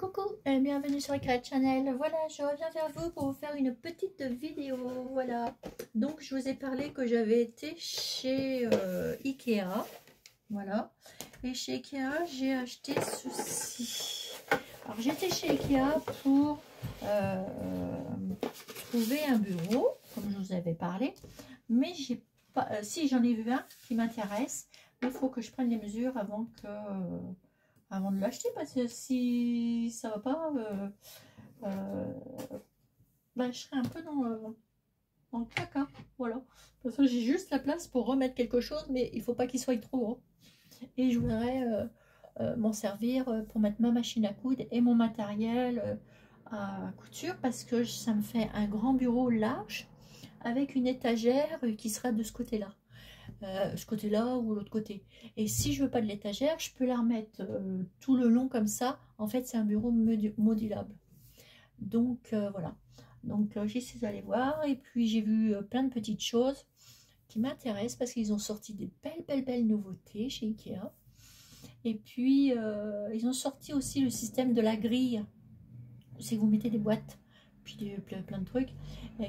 Coucou et bienvenue sur Eclat Channel. Voilà, je reviens vers vous pour vous faire une petite vidéo. Voilà, donc je vous ai parlé que j'avais été chez Ikea. Voilà, et chez Ikea j'ai acheté ceci. Alors j'étais chez Ikea pour trouver un bureau, comme je vous avais parlé, mais j'ai pas. Si, j'en ai vu un qui m'intéresse, mais il faut que je prenne les mesures avant de l'acheter, parce que si ça va pas, bah, je serai un peu dans le caca. Voilà, parce que j'ai juste la place pour remettre quelque chose, mais il faut pas qu'il soit trop gros. Et je voudrais m'en servir pour mettre ma machine à coudre et mon matériel à couture, parce que ça me fait un grand bureau large avec une étagère qui sera de ce côté-là. Ce côté-là ou l'autre côté. Et si je veux pas de l'étagère, je peux la remettre tout le long comme ça. En fait, c'est un bureau modulable. Donc voilà. Donc j'y suis allée voir, et puis j'ai vu plein de petites choses qui m'intéressent, parce qu'ils ont sorti des belles nouveautés chez Ikea. Et puis ils ont sorti aussi le système de la grille. C'est que vous mettez des boîtes, puis plein de trucs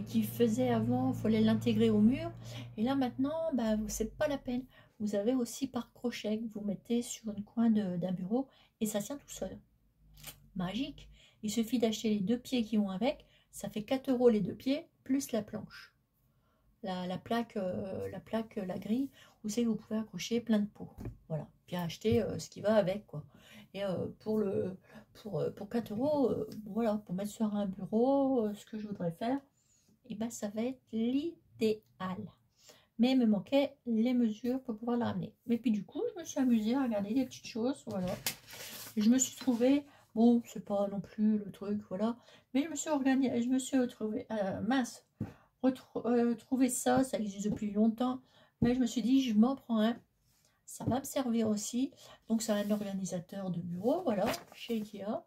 qui faisaient avant, il fallait l'intégrer au mur, et là maintenant, bah, c'est pas la peine. Vous avez aussi par crochet que vous mettez sur une coin d'un bureau, et ça tient tout seul. Magique. Il suffit d'acheter les deux pieds qui vont avec, ça fait 4 € les deux pieds, plus la planche, la plaque, la grille, où c'est que vous pouvez accrocher plein de pots. Voilà, puis acheter ce qui va avec, quoi. Et pour 4 €, voilà, pour mettre sur un bureau, ce que je voudrais faire, et ben ça va être l'idéal. Mais il me manquait les mesures pour pouvoir la ramener. Mais puis du coup, je me suis amusée à regarder des petites choses, voilà. Je me suis trouvée, bon, c'est pas non plus le truc, voilà, mais je me suis retrouvée, mince, trouver ça existe depuis longtemps, mais je me suis dit, je m'en prends un, ça va me servir aussi. Donc c'est un organisateur de bureau, voilà, chez Ikea,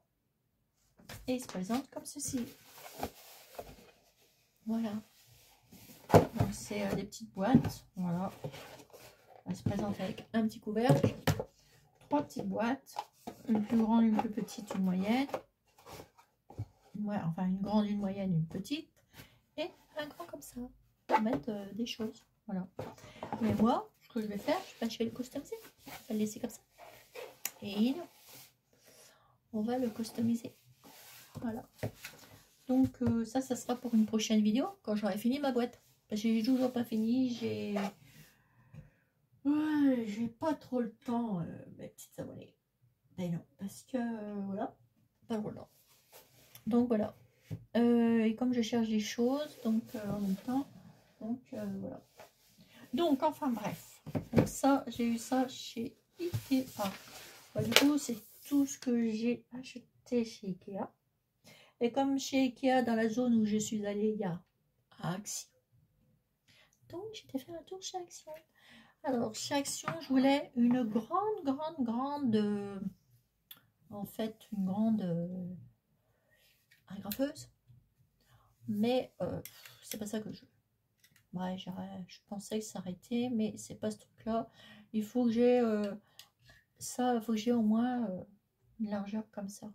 et il se présente comme ceci. Voilà, donc c'est des petites boîtes, voilà, elle se présente avec un petit couvercle, 3 petites boîtes, une plus grande, une plus petite, une moyenne, enfin une grande, une moyenne, une petite, et un grand comme ça pour mettre des choses. Voilà, mais moi ce que je vais faire, je vais le customiser, je vais le laisser comme ça, et non, on va le customiser. Voilà, donc ça sera pour une prochaine vidéo, quand j'aurai fini ma boîte, parce que j'ai toujours pas fini, j'ai pas trop le temps, mes petites abonnées. Mais non, parce que voilà, pas le temps. Donc voilà, et comme je cherche des choses, donc en même temps, donc voilà. Donc enfin bref, donc ça, j'ai eu ça chez Ikea. Bah, du coup, c'est tout ce que j'ai acheté chez Ikea. Et comme chez Ikea, dans la zone où je suis allée, il y a Action. Donc j'étais faire un tour chez Action. Alors chez Action, je voulais une grande, en fait, une grande agrafeuse. Mais c'est pas ça que je veux. Ouais, je pensais que ça s'arrêtait, mais c'est pas ce truc là. Il faut que j'ai ça, il faut que j'ai au moins une largeur comme ça.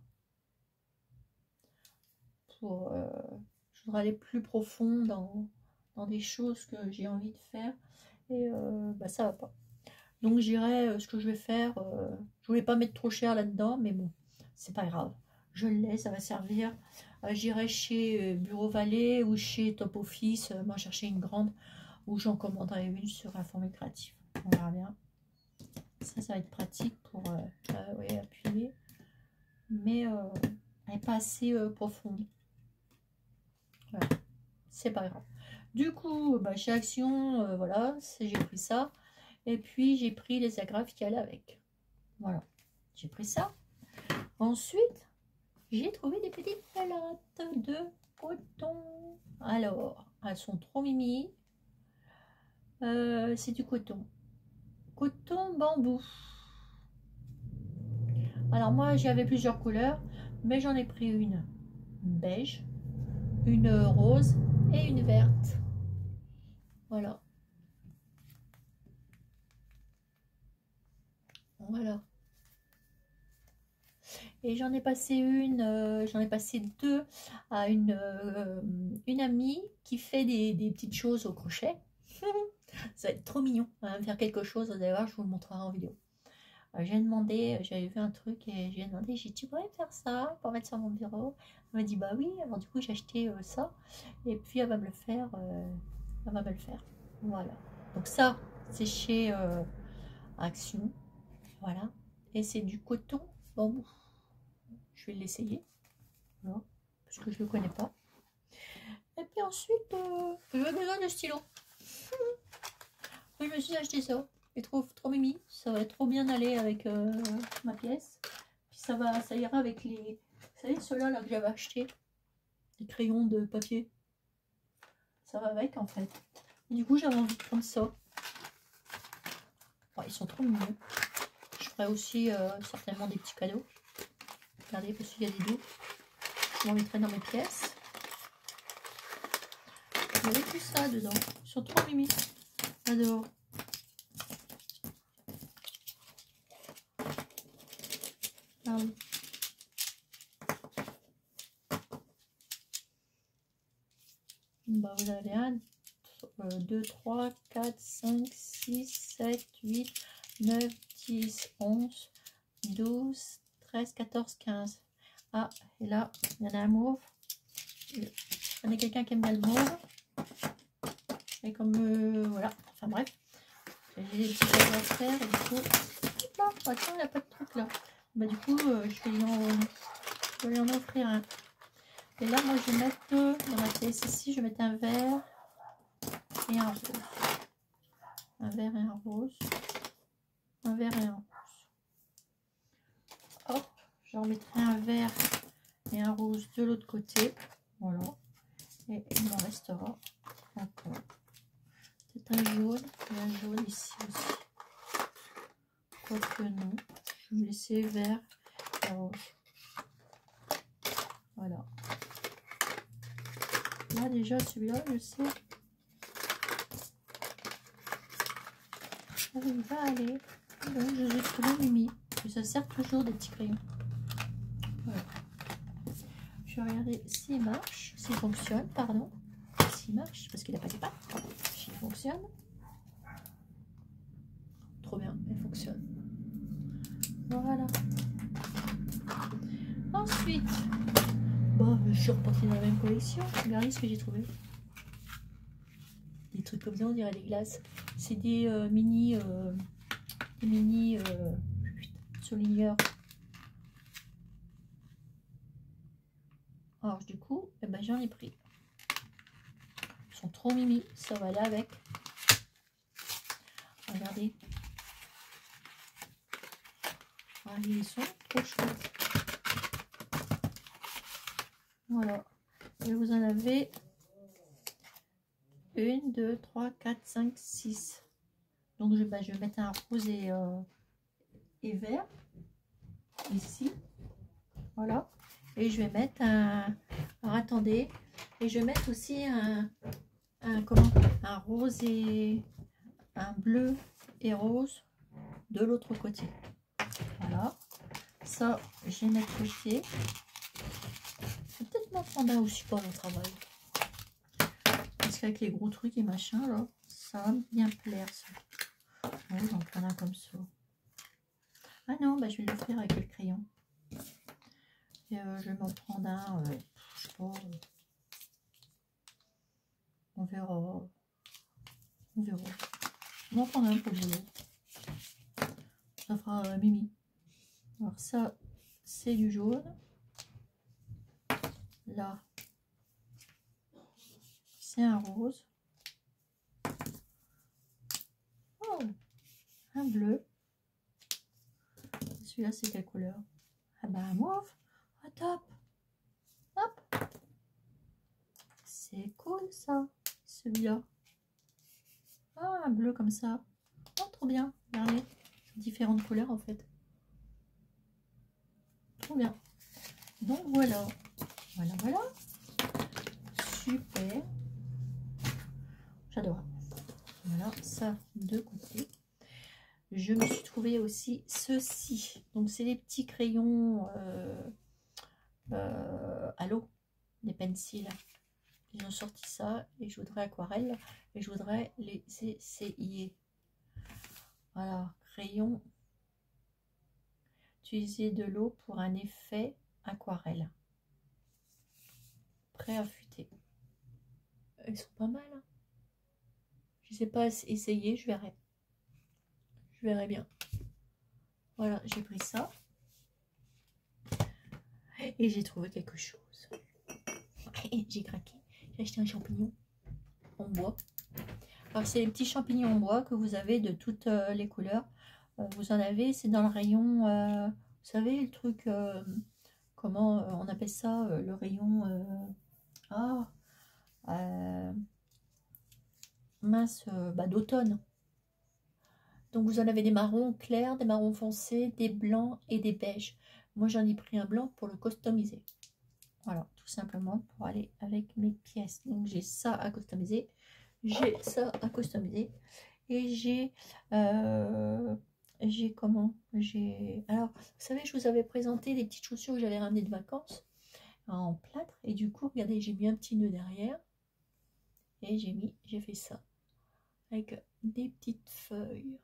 Pour, je voudrais aller plus profond dans des choses que j'ai envie de faire, et bah, ça va pas. Donc j'irai, ce que je vais faire, je voulais pas mettre trop cher là dedans, mais bon, c'est pas grave, je le laisse, ça va servir. J'irai chez Bureau Vallée ou chez Top Office, moi chercher une grande, ou j'en commanderai une sur Informer Créatif, on verra bien. Ça va être pratique pour ouais, appuyer, mais elle n'est pas assez profonde. Voilà, c'est pas grave. Du coup, bah, chez Action, voilà, j'ai pris ça, et puis j'ai pris les agrafes qui allaient avec. Voilà, j'ai pris ça. Ensuite, j'ai trouvé des petites pelotes de coton. Alors, elles sont trop mimi. C'est du coton. Coton bambou. Alors moi, j'avais plusieurs couleurs, mais j'en ai pris une beige, une rose et une verte. Voilà. Voilà. Et j'en ai passé j'en ai passé deux à une amie qui fait des petites choses au crochet. Ça va être trop mignon. Elle va me faire quelque chose, d'ailleurs je vous le montrerai en vidéo. J'ai demandé, j'avais vu un truc et j'ai demandé, j'ai dit tu pourrais me faire ça pour mettre sur mon bureau. Elle m'a dit bah oui, alors du coup j'ai acheté ça et puis elle va me le faire, voilà. Donc ça c'est chez Action, voilà, et c'est du coton bambou. Je vais l'essayer, voilà, parce que je le connais pas. Et puis ensuite j'ai besoin de stylo. Je me suis acheté ça. Je trouve trop mimi, ça va trop bien aller avec ma pièce. Puis ça ira avec les, vous savez, ceux-là là, que j'avais acheté, les crayons de papier. Ça va avec en fait. Et du coup, j'avais envie de prendre ça. Oh, ils sont trop mignons. Je ferai aussi certainement des petits cadeaux. Regardez, parce qu'il y a des dos. Je m'en mettrai dans mes pièces. Vous avez tout ça dedans. Ils sont trop mimi. J'adore. Ah oui. Bah, vous avez 1, 2, 3, 4, 5, 6, 7, 8, 9, 10, 11, 12, 13, 14, 15. Ah, et là, il y en a un mauve. On est quelqu'un qui aime bien le mauve. Et comme, voilà, enfin bref. J'ai des petits choses à faire et du coup, là, attends, il n'y a pas de truc là. Bah du coup, je vais en offrir un. Et là, moi, je vais mettre dans ma pièce ici, je vais mettre un vert et un rose. Un vert et un rose. Un vert et un rose. Hop, j'en mettrai un vert et un rose de l'autre côté. Voilà. Et il m'en restera encore. C'est un jaune et un jaune ici aussi. Quoique non. Je vais me laisser vert et rouge. Voilà. Là déjà celui-là, je sais. Il va aller. Donc je vais trouver Mimi. Et ça sert toujours des petits crayons. Voilà. Je vais regarder s'il marche, s'il fonctionne, pardon. S'il marche, parce qu'il n'a pas de pattes. S'il fonctionne. Trop bien, elle fonctionne. Voilà. Ensuite, bon, je suis repartie dans la même collection. Regardez ce que j'ai trouvé. Des trucs comme ça, on dirait des glaces. C'est des mini souligneurs. Alors du coup, eh ben, j'en ai pris. Ils sont trop mimi, ça va là avec. Regardez. Ah, ils sont trop chouettes. Voilà. Et vous en avez 1, 2, 3, 4, 5, 6. Donc je vais mettre un rose et vert ici. Voilà. Et je vais mettre un... Alors attendez. Et je vais mettre aussi un rose et un bleu et rose de l'autre côté. Voilà. Ça, je vais mettre côté. Je vais peut-être m'en prendre un aussi pour le travail. Parce qu'avec les gros trucs et machin, là, ça va bien plaire, ça. Ouais, j'en prends un comme ça. Ah non, bah, je vais le faire avec le crayon. Et je vais m'en prendre un, je sais pas. On verra. On verra. On en prend un pour le boulot. Ça fera Mimi. Alors ça, c'est du jaune. Là, c'est un rose. Oh, un bleu. Celui-là, c'est quelle couleur? Ah bah, un mauve. Ah, top. Hop. C'est cool, ça. Celui-là. Ah, un bleu comme ça. Oh, trop bien. Regardez. Différentes couleurs, en fait. Trop bien. Donc, voilà. Voilà, voilà. Super. J'adore. Voilà, ça de côté. je me suis trouvé aussi ceci. Donc c'est les petits crayons à l'eau, des pencils. Ils ont sorti ça et je voudrais aquarelle et je voudrais les essayer. Voilà, crayon. Utiliser de l'eau pour un effet aquarelle. Prêt à futer. Ils sont pas mal. Hein. Je sais pas essayer, je verrai. Je verrai bien. Voilà, j'ai pris ça. Et j'ai trouvé quelque chose. J'ai craqué. J'ai acheté un champignon en bois. Alors, c'est les petits champignons en bois que vous avez de toutes les couleurs. Vous en avez, c'est dans le rayon, vous savez, le truc, comment on appelle ça, le rayon, mince, d'automne. Donc, vous en avez des marrons clairs, des marrons foncés, des blancs et des beiges. Moi, j'en ai pris un blanc pour le customiser. Voilà, tout simplement pour aller avec mes pièces. Donc, j'ai ça à customiser. J'ai ça à customiser. Et j'ai comment alors vous savez, je vous avais présenté les petites chaussures que j'avais ramenées de vacances en plâtre, et du coup regardez, j'ai mis un petit nœud derrière et j'ai fait ça avec des petites feuilles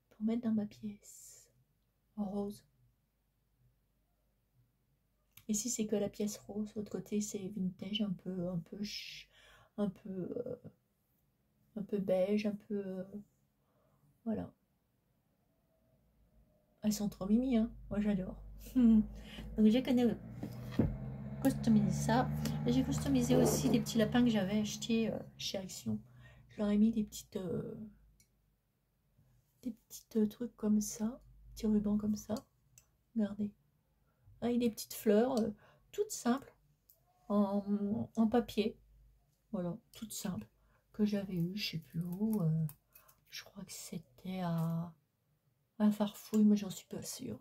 pour mettre dans ma pièce en rose. Ici c'est que la pièce rose, l'autre côté c'est vintage, un peu beige, un peu voilà. Elles sont trop mimi, hein. Moi j'adore. Donc j'ai customisé ça. Et j'ai customisé aussi des petits lapins que j'avais achetés chez Action. Je leur ai mis des petites trucs comme ça, petits rubans comme ça. Regardez. Avec des petites fleurs toutes simples en papier. Voilà, toutes simples. Que j'avais eu, je sais plus où. Je crois que c'était à Farfouille, mais j'en suis pas sûre.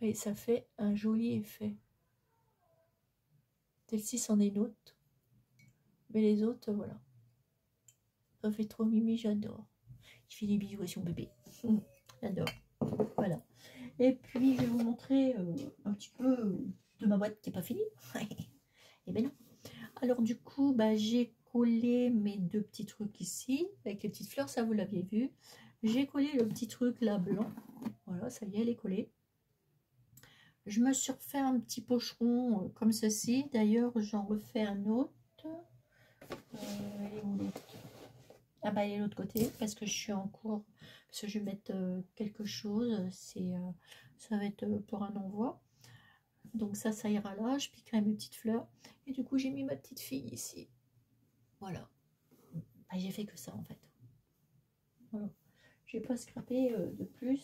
Et ça fait un joli effet. Celle-ci c'en est une autre. Mais les autres, voilà. Ça fait trop mimi, j'adore. Je fais des bisous à son bébé. J'adore. Voilà. Et puis, je vais vous montrer un petit peu de ma boîte qui n'est pas finie. Et ben non. Alors, du coup, j'ai collé mes deux petits trucs ici. Avec les petites fleurs, ça vous l'aviez vu. J'ai collé le petit truc là blanc. Voilà, ça y est, elle est collée. Je me suis refait un petit pocheron comme ceci. D'ailleurs, j'en refais un autre. Ah bah, il est de l'autre côté parce que je suis en cours. Parce que je vais mettre quelque chose. Ça va être pour un envoi. Donc ça ira là. Je piquerai mes petites fleurs. Et du coup, j'ai mis ma petite fille ici. Voilà. Bah, j'ai fait que ça en fait. Voilà. Je vais pas scraper de plus.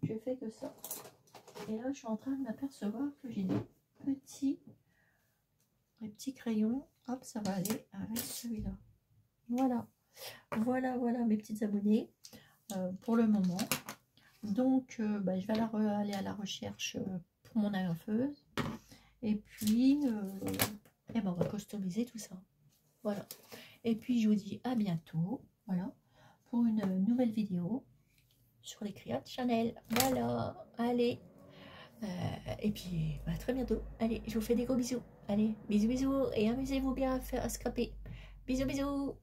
J'ai fait que ça. Et là, je suis en train de m'apercevoir que j'ai des petits crayons. Hop, ça va aller avec celui-là. Voilà. Voilà mes petites abonnées pour le moment. Donc, je vais aller à la recherche pour mon agrafeuse. Et puis, on va customiser tout ça. Voilà. Et puis, je vous dis à bientôt. Voilà. Pour une nouvelle vidéo sur les crayons Chanel. Voilà. Allez. Et puis, à très bientôt. Allez, je vous fais des gros bisous. Allez, bisous, bisous. Et amusez-vous bien à scraper. Bisous, bisous.